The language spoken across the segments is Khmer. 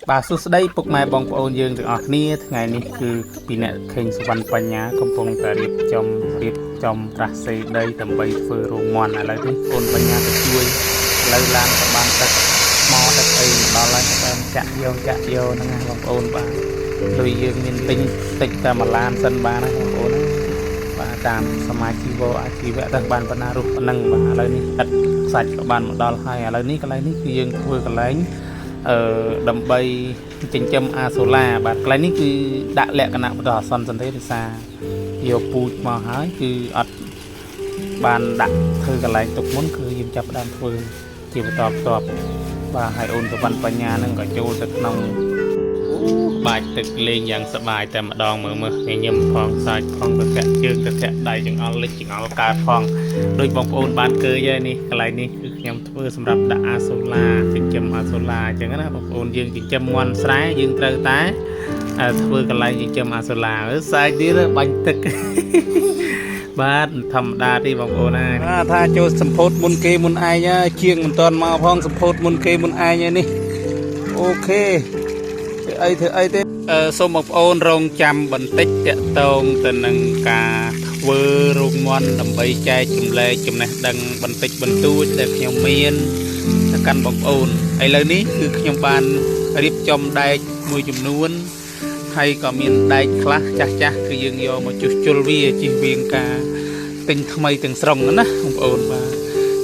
បាទសួស្តីពុកម៉ែបងប្អូនយើងទាំងអស់គ្នាថ្ងៃនេះគឺពីអ្នកខេងសុវណ្ណបញ្ញាកំពុងតែរៀបចំប្រាស់សេដីដើម្បីធ្វើរោងមន់ឥឡូវនេះអូនបញ្ញាទៅជួយលើឡានក៏បានទឹកមកទឹកអីដល់ហើយតែចាក់យកហ្នឹងណាបងប្អូនបាទដោយយើងមានទិញតិចតែមួយឡានសិនបានណាបងប្អូនណាបាទតាមសមាជិកអាជីវៈទៅបានបណ្ណារូបប៉ុណ្ណឹងបាទឥឡូវនេះឥតខ្សាច់ក៏បានមកដល់ហើយឥឡូវនេះកន្លែងនេះគឺយើងធ្វើកន្លែងដើម្បីចិញ្ចឹមអាសូឡាបាទកន្លែងនេះគឺដាក់លក្ខណៈបន្តអាសន្នសន្តិរិសាយកពូជមកហើយគឺអត់បានដាក់ធ្វើកន្លែងទុកមុនគឺយើងចាប់ផ្ដើមធ្វើជាបន្តបន្ទាប់បាទហើយអូនសុវណ្ណបញ្ញានឹងក៏ចូលទៅក្នុងបាច់ទឹកលេងយ៉ាងសប្បាយតែម្ដងមើលញញឹមផងសាច់ផងទៅធាក់ជើងទៅធាក់ដៃចង្អុលលិចចង្អុលកើតផងដោយបងប្អូនបានឃើញហើយនេះកន្លែងនេះគឺខ្ញុំធ្វើសម្រាប់ដាក់អាសូឡាចិញ្ចឹមអាសូឡាអញ្ចឹងណាបងប្អូនយើងចិញ្ចឹមមាន់ស្រែយើងត្រូវតែធ្វើកន្លែងចិញ្ចឹមអាសូឡាសាច់ទៀតបាញ់ទឹកបាទធម្មតាទេបងប្អូនណាថាចូលសម្ពោធមុនគេមុនឯងជាងមិនទាន់មកផងសម្ពោធមុនគេមុនឯងនេះអូខេធ្វើអីទេសូមបងប្អូនរងចាំបន្តិចតាក់ទងទៅនឹងការធ្វើរោងមន់ដើម្បីចែកចម្លែកចំណេះដឹងបន្តិចបន្តួចដែលខ្ញុំមានទៅកាន់បងប្អូនឥឡូវនេះគឺខ្ញុំបានរៀបចំដែកមួយចំនួនហើយក៏មានដែកខ្លះចាស់គឺយើងយកមកជួសជុលវាជិះវៀងការទិញថ្មីទាំងស្រុងណាបងប្អូនបាទ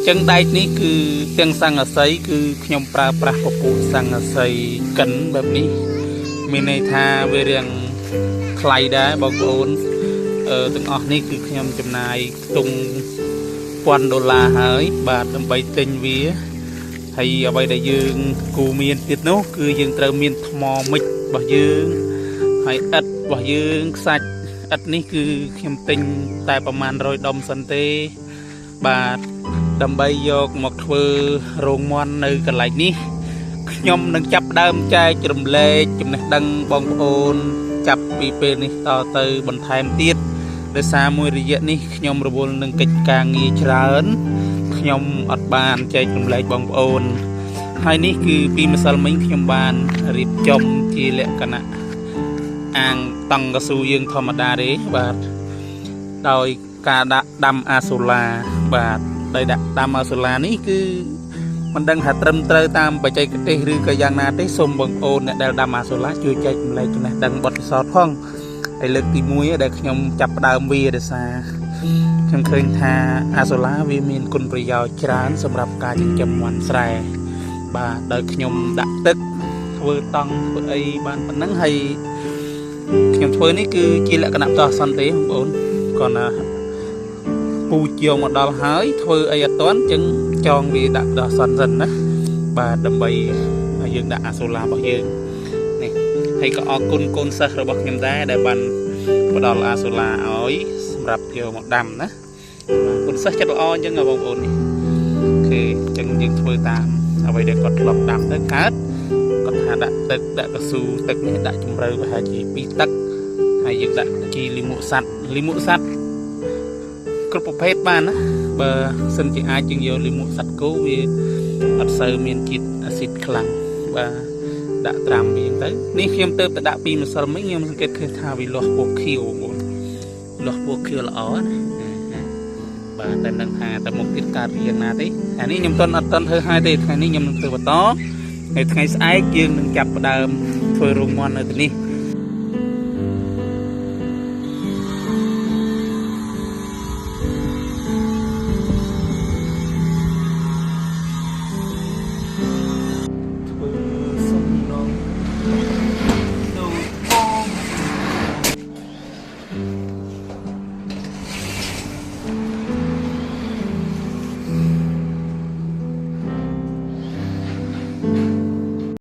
ចឹងដែកនេះគឺទាំងសង្កសីគឺខ្ញុំប្រើប្រាស់ពពុះសង្កសីកិនបែបនេះមានន័យថាវារៀងថ្លៃដែរបងប្អូនទាំងអស់នេះគឺខ្ញុំចំណាយខ្ទង់$1000ហើយបាទដើម្បីទិញវាហើយអ្វីដែលយើងគូមានទៀតនោះគឺយើងត្រូវមានថ្មមិចរបស់យើងហើយឥដ្ឋរបស់យើងខ្សាច់ឥដ្ឋនេះគឺខ្ញុំទិញតែប្រហែល100ដុំសិនទេបាទដើម្បីយកមកធ្វើរោងមន់នៅកន្លែងនេះខ្ញុំនឹងចាប់ដើមចែករំលែកចំណេះដឹងបងប្អូនចាប់ពីពេលនេះតទៅបន្ថែមទៀតដោយសារមួយរយៈនេះខ្ញុំរវល់នឹងកិច្ចការងារច្រើនខ្ញុំអត់បានចែករំលែកបងប្អូនហើយនេះគឺពីម្សិលមិញខ្ញុំបានរៀបចំជាលក្ខណៈអាងតង់កស៊ូយើងធម្មតាទេបាទដោយការដាក់ដាំអាសូឡាបាទដោយដាក់ដាំអាសូឡានេះគឺមិនដឹងថាត្រឹមត្រូវតាមបច្ចេកទេសឬក៏យ៉ាងណាទេសូមបងប្អូនអ្នកដែលដាំអាសូឡាជួយចែករំលែកចំណេះដឹងបទពិសោធន៍ផងហើយលើកទី1ដែលខ្ញុំចាប់ផ្ដើមវាដោយសារខ្ញុំឃើញថាអាសូឡាវាមានគុណប្រយោជន៍ច្រើនសម្រាប់ការចិញ្ចឹមមាន់ស្រែបាទដោយខ្ញុំដាក់ទឹកធ្វើតង់ធ្វើអីបានប៉ុណ្ណឹងហើយខ្ញុំធ្វើនេះគឺជាលក្ខណៈតោះសន្តិបងប្អូនគាត់ណាពូជយកមកដល់ហើយធ្វើអីអត់ទាន់ចឹងចងវាដាក់ដល់សិនណាបាទដើម្បីឲ្យយើងដាក់អាសូឡារបស់យើងនេះហើយក៏អរគុណកូនសិស្សរបស់ខ្ញុំដែរដែលបានផ្ដល់អាសូឡាឲ្យសម្រាប់យកមកដាំណាបាទកូនសិស្សចិត្តល្អអញ្ចឹងបងប្អូននេះអូខេចឹងយើងធ្វើតាមអ្វីដែលគាត់ធ្លាប់ដាំទៅកើតគាត់ថាដាក់ទឹកដាក់កស៊ូទឹកនេះដាក់ជម្រៅប្រហែលជា2ទឹកហើយយើងដាក់ជីលីមុស័តគ្រប់ប្រភេទបានណាបើសិនជាអាចយើងយកលីមុស័តគោវាអត់សូវមានជាតិអាស៊ីតខ្លាំងបាទដាក់ត្រាំវាទៅនេះខ្ញុំទៅដាក់ពីម្សិលមិញខ្ញុំសង្កេតឃើញថាវាលាស់ពណ៌ខៀវបងលាស់ពណ៌ខៀវល្អណាបាទតែនឹងថាតែមុខទៀតកើតវាយ៉ាងណាទេអានេះខ្ញុំអត់ទាន់ធ្វើឲ្យទេថ្ងៃនេះខ្ញុំនឹងធ្វើបន្តហើយថ្ងៃស្អែកយើងនឹងចាប់ផ្ដើមធ្វើរោងមន់នៅទីនេះ